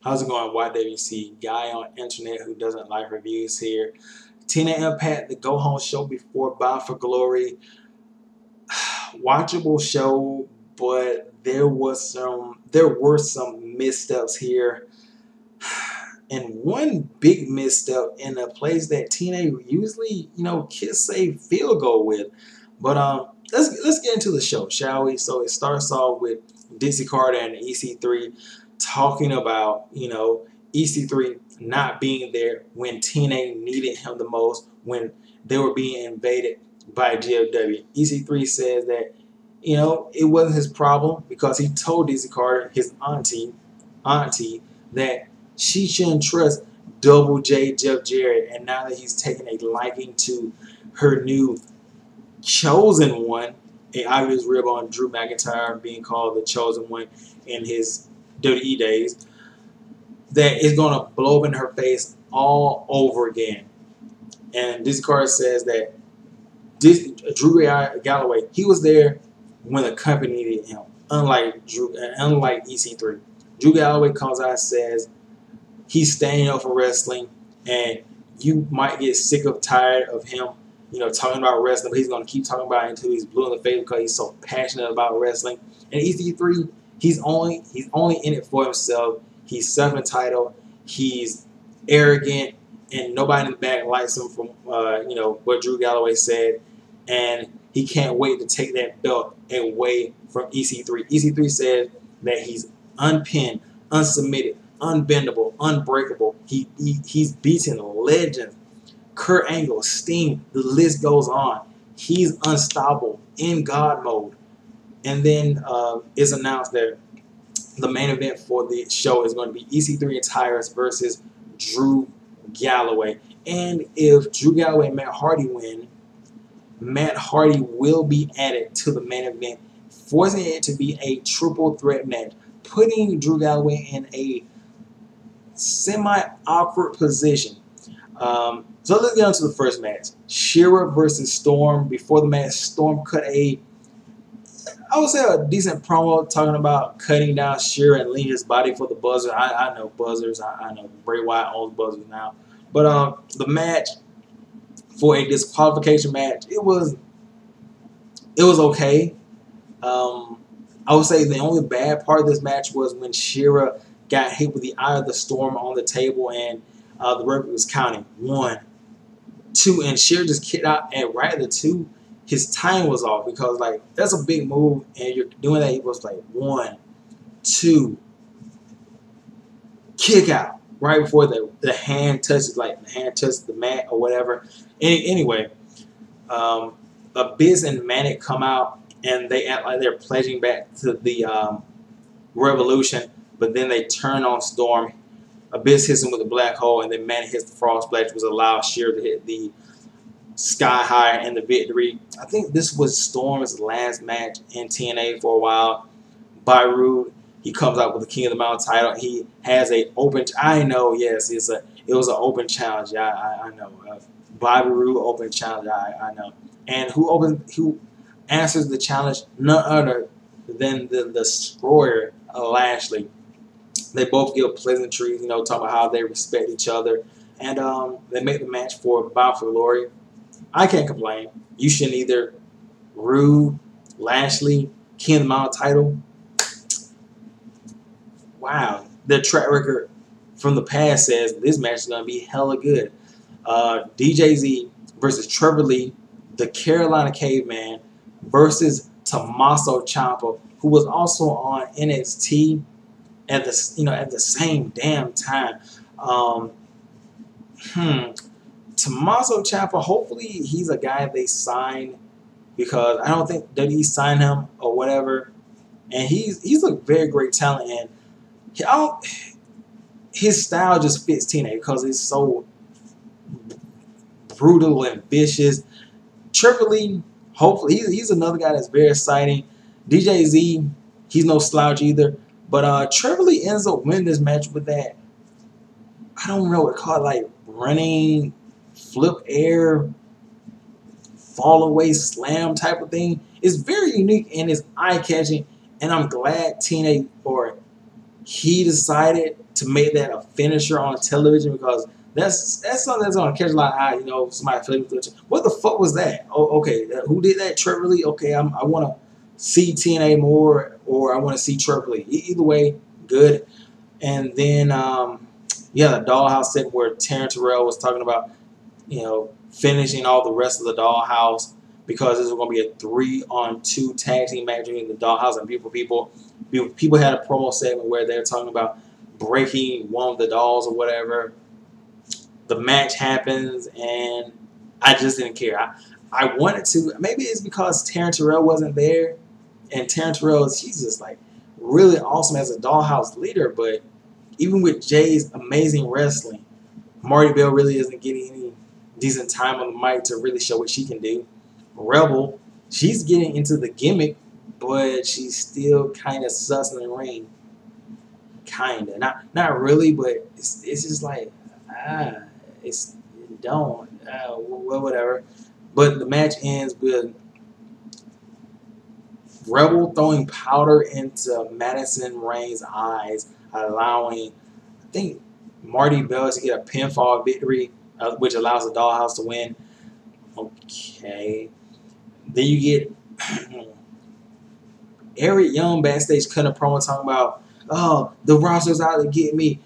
How's it going, YWC? Guy on internet who doesn't like reviews here. TNA Impact, the go home show before Bound for Glory. Watchable show, but there were some missteps here. And one big misstep in a place that TNA usually, kids say field goal with. But let's get into the show, shall we? So it starts off with Dixie Carter and EC3 talking about, EC3 not being there when TNA needed him the most, when they were being invaded by GFW. EC3 says that, it wasn't his problem because he told Dixie Carter, his auntie, that she shouldn't trust Double J Jeff Jarrett, and now that he's taken a liking to her new chosen one, a obvious rib on Drew McIntyre being called the chosen one in his WWE days, that is going to blow up in her face all over again. And this card says that Drew Galloway, he was there when the company needed him, unlike EC3. Drew Galloway comes out and says he's staying up for wrestling, and you might get sick of tired of him, talking about wrestling, but he's going to keep talking about it until he's blue in the face because he's so passionate about wrestling. And EC3, he's only in it for himself. He's self-entitled. He's arrogant, and nobody in the back likes him from what Drew Galloway said. And he can't wait to take that belt away from EC3. EC3 said that he's unpinned, unsubmitted, unbendable, unbreakable. He's beaten legends, Kurt Angle, Sting. The list goes on. He's unstoppable in God mode. And then it's announced that the main event for the show is going to be EC3 and Tyrus versus Drew Galloway. And if Drew Galloway and Matt Hardy win, Matt Hardy will be added to the main event, forcing it to be a triple threat match, putting Drew Galloway in a semi-awkward position. So let's get on to the first match. Shera versus Storm. Before the match, Storm cut I would say a decent promo talking about cutting down Shera and leaving his body for the buzzer. I know buzzers. I know Bray Wyatt owns buzzers now. But the match, for a disqualification match, it was okay. I would say the only bad part of this match was when Shera got hit with the Eye of the Storm on the table, and the referee was counting 1, 2, and Shera just kicked out at right at the 2. His time was off because that's a big move, and you're doing that. He was like 1, 2, kick out right before the hand touches the mat or whatever. Anyway, Abyss and Manic come out and they act like they're pledging back to the Revolution, but then they turn on Storm. Abyss hits him with a black hole, and then Manic hits the Frost Splash, which allows Shera to hit the Sky High and the victory. I think this was Storm's last match in TNA for a while. Byru, he comes out with the King of the Mountain title. He has a open. I know, yes, it was an open challenge. I know. Byru open challenge. I know. And who answers the challenge? None other than the Destroyer, Lashley. They both give pleasantries, talking about how they respect each other, and they make the match for Bound for Glory. I can't complain. You shouldn't either. Rude, Lashley, King of the Mountain title. Wow, their track record from the past says this match is going to be hella good. DJZ versus Trevor Lee, the Carolina Caveman, versus Tommaso Ciampa, who was also on NXT at the same damn time. Tommaso Ciampa, hopefully he's a guy they sign, because I don't think WWE signed him or whatever. And he's a very great talent, and his style just fits TNA because it's so brutal and vicious. Triple Lee, hopefully he's another guy that's very exciting. DJZ, he's no slouch either. But Triple Lee ends up winning this match with that, I don't know what it's called, running flip air fall away slam type of thing. It's very unique and it's eye catching, and I'm glad TNA or he decided to make that a finisher on television because that's something that's gonna catch a lot of eye. You know, somebody flipping through it. What the fuck was that? Oh, okay, who did that? Trevor Lee. Okay, I want to see TNA more, or I want to see Trevor Lee. Either way, good. And then yeah, the Dollhouse segment where Terrence Terrell was talking about, you know, finishing all the rest of the Dollhouse because this was going to be a 3-on-2 tag team match between the Dollhouse and Beautiful People. People had a promo segment where they were talking about breaking one of the dolls or whatever. The match happens, and I just didn't care. I wanted to. Maybe it's because Terrence Terrell wasn't there, and Terrence Terrell, he's just like really awesome as a Dollhouse leader, but even with Jay's amazing wrestling, Marty Bell really isn't getting any decent time on the mic to really show what she can do. Rebel, she's getting into the gimmick, but she's still kind of sus in the ring. Kinda, not really, but it's just like it's don't whatever. But the match ends with Rebel throwing powder into Madison Rain's eyes, allowing, I think, Marty Bell to get a pinfall victory, which allows the Dollhouse to win. Okay. Then you get Eric Young backstage cutting a promo talking about, oh, the roster's out to get me.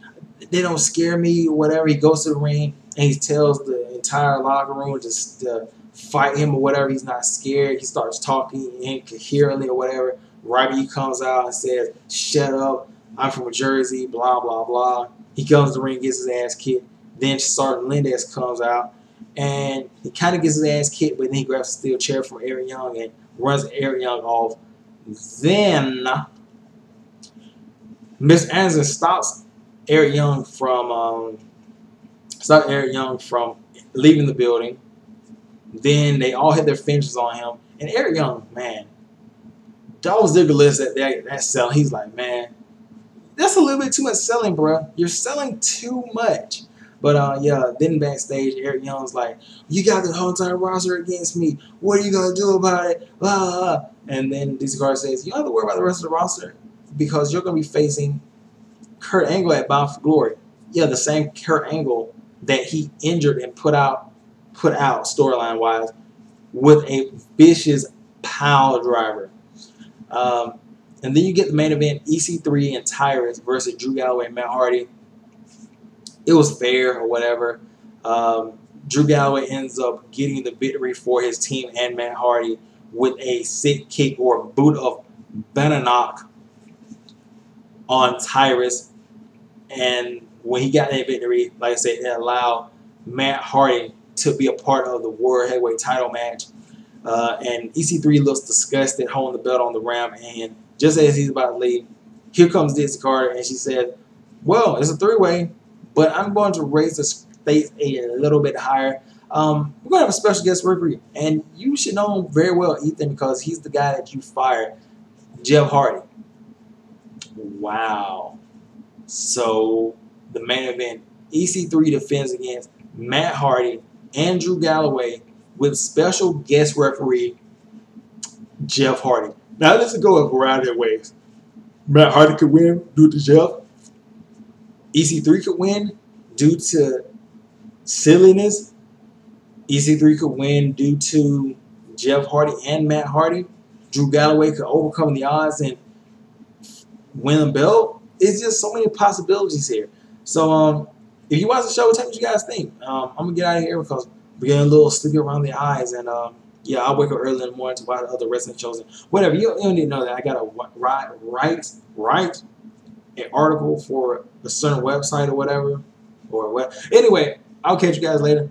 They don't scare me, whatever. He goes to the ring and he tells the entire locker room just to fight him or whatever. He's not scared. He starts talking incoherently or whatever. Robbie comes out and says, shut up. I'm from Jersey, blah, blah, blah. He comes to the ring, gets his ass kicked. Then Sergeant Lindez comes out, and he kind of gets his ass kicked, but then he grabs a steel chair from Eric Young and runs Eric Young off. Then Miss Anderson stops Eric Young from leaving the building. Then they all hit their finishes on him, and Eric Young, man, Dolph Ziggler list that sell. He's like, man, that's a little bit too much selling, bro. You're selling too much. But yeah, then backstage, Eric Young's like, you got the whole entire roster against me. What are you gonna do about it? Blah, blah, blah. And then DC Carter says, you don't have to worry about the rest of the roster because you're gonna be facing Kurt Angle at Bound for Glory. Yeah, the same Kurt Angle that he injured and put out storyline wise with a vicious pile driver. And then you get the main event, EC3 and Tyrus versus Drew Galloway and Matt Hardy. It was fair or whatever. Drew Galloway ends up getting the victory for his team and Matt Hardy with a sick kick or boot of Bananock on Tyrus. And when he got that victory, like I said, it allowed Matt Hardy to be a part of the World Heavyweight title match. And EC3 looks disgusted holding the belt on the ramp, and just as he's about to leave, here comes Dixie Carter, and she said, well, it's a three-way, but I'm going to raise the stakes a little bit higher. We're going to have a special guest referee, and you should know him very well, Ethan, because he's the guy that you fired, Jeff Hardy. Wow. So the main event, EC3 defends against Matt Hardy and Drew Galloway with special guest referee Jeff Hardy. Now let's go a variety of ways. Matt Hardy could win due to Jeff. EC3 could win due to silliness. EC3 could win due to Jeff Hardy and Matt Hardy. Drew Galloway could overcome the odds and win the belt. It's just so many possibilities here. So if you watch the show, tell me what you guys think. I'm going to get out of here because we're getting a little sleepy around the eyes. And yeah, I'll wake up early in the morning to watch other wrestling shows. And whatever. You don't need to know that I got to write an article for a certain website or whatever. Or what. Anyway, I'll catch you guys later.